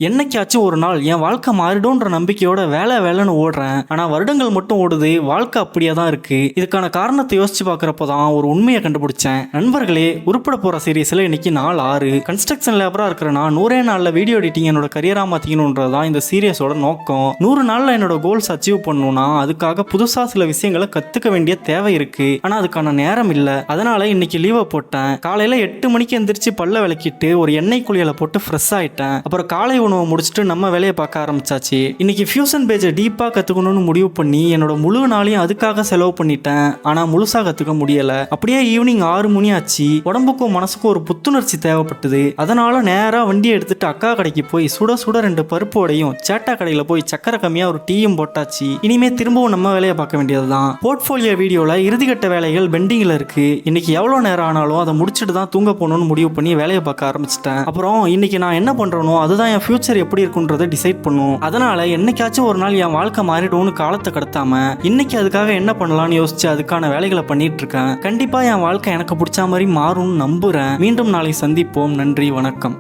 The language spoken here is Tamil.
என்னைக்காச்சும் ஒரு நாள் என் வாழ்க்கை மாறிடும்ன்ற நம்பிக்கையோட வேலைன்னு ஓடுறேன். ஆனா வருடங்கள் மட்டும் ஓடுது, வாழ்க்கை அப்படியே தான் இருக்கு. இதுக்கான காரணத்தை யோசிச்சு பாக்குறப்போ தான் ஒரு உண்மையை கண்டுபிடிச்சேன். நண்பர்களே, உருப்பட போற சீரீஸ்ல இன்னைக்கு நாள் 6. கன்ஸ்ட்ரக்ஷன் லேபரா இருக்கிற நான் 100 நாள்ல வீடியோ எடிட்டிங் என்னோட கரியரா மாத்திக்கணும்ன்றதான் இந்த சீரியஸோட நோக்கம். 100 நாள்ல என்னோட கோல்ஸ் அச்சீவ் பண்ணணும்னா அதுக்காக புதுசா சில விஷயங்களை கத்துக்க வேண்டிய தேவை இருக்கு. ஆனா அதுக்கான நேரம் இல்ல. அதனால இன்னைக்கு லீவை போட்டேன். காலையில 8 மணிக்கு எந்திரிச்சு பல்ல விளக்கிட்டு ஒரு எண்ணெய் குளியலை போட்டு ஃப்ரெஷ் ஆயிட்டேன். அப்புறம் காலை உணவு முடிச்சுட்டு நம்ம வேலையை பார்க்க ஆரம்பிச்சாச்சு. இன்னைக்கு ஃபியூஷன் பேஜை டீப்பா கத்துக்கணும்னு முடிவு பண்ணி என்னோட முழு நாளையும் அதுக்காக செலவு பண்ணிட்டேன். ஆனா முழுசா கத்துக்க முடியல. அப்படியே ஈவினிங் 6 மணி ஆச்சு. உடம்புக்கும் மனசுக்கும் ஒரு புத்துணர்ச்சி தேவைப்பட்டது. அதனால நேரா வண்டியை எடுத்துட்டு அக்கா கடைக்கு போய் சுட சுட 2 பருப்பு வடையும், சேட்டா கடையில போய் சக்கரை கம்மியா ஒரு டீயும் போட்டாச்சு. இனிமே திரும்பவும் நம்ம வேலையை பார்க்க வேண்டியதுதான். போர்ட்போலியோ வீடியோல இறுதிக்கட்ட வேலைகள் பெண்டிங்ல இருக்கு. இன்னைக்கு எவ்வளவு நேரம் ஆனாலும் அதை முடிச்சுட்டு தான் தூங்க போகணும்னு முடிவு பண்ணி வேலையை பார்க்க ஆரம்பிச்சிட்டேன். அப்புறம் இன்னைக்கு நான் என்ன பண்றேனோ அதுதான் என் ஃபியூச்சர் எப்படி இருக்குன்றதை டிசைட் பண்ணும். அதனால என்னைக்காச்சும் ஒரு நாள் என் வாழ்க்கை மாறிடும்னு காலத்தை கடத்தாம இன்னைக்கு அதுக்காக என்ன பண்ணலாம்னு யோசிச்சு அதுக்கான வேலைகளை பண்ணிட்டு இருக்கேன். கண்டிப்பா என் வாழ்க்கை எனக்கு பிடிச்ச மாதிரி மாறும்னு நம்புறேன். மீண்டும் நாளை சந்திப்போம். நன்றி, வணக்கம்.